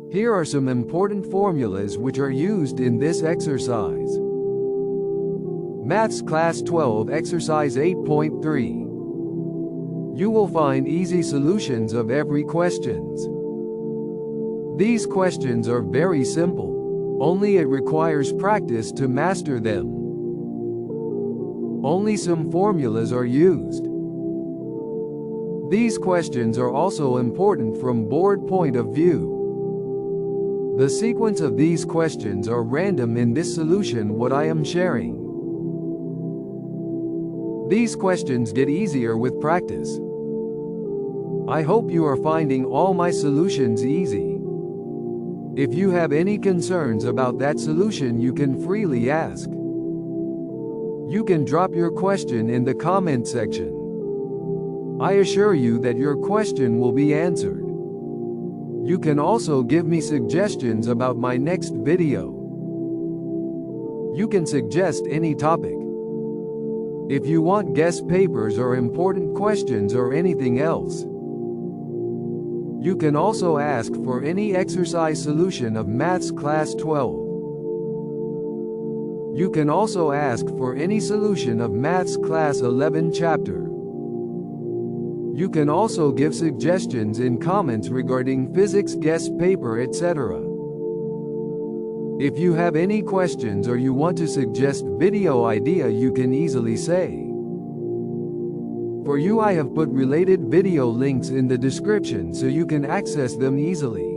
Here are some important formulas which are used in this exercise. Maths Class 12 Exercise 8.3. You will find easy solutions of every questions. These questions are very simple, only it requires practice to master them. Only some formulas are used. These questions are also important from board point of view. The sequence of these questions are random in this solution what I am sharing. These questions get easier with practice. I hope you are finding all my solutions easy. If you have any concerns about that solution, you can freely ask. You can drop your question in the comment section. I assure you that your question will be answered. You can also give me suggestions about my next video. You can suggest any topic. If you want guest papers or important questions or anything else, you can also ask for any exercise solution of Maths Class 12. You can also ask for any solution of Maths Class 11 chapter. You can also give suggestions in comments regarding physics guest paper, etc. If you have any questions or you want to suggest video idea, you can easily say. For you, I have put related video links in the description so you can access them easily.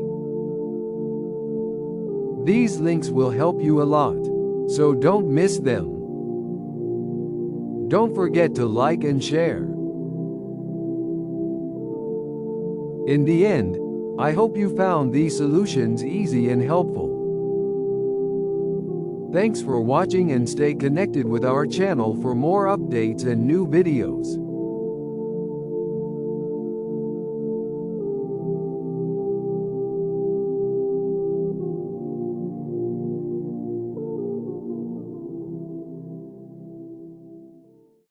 These links will help you a lot, so don't miss them. Don't forget to like and share. In the end, I hope you found these solutions easy and helpful. Thanks for watching and stay connected with our channel for more updates and new videos.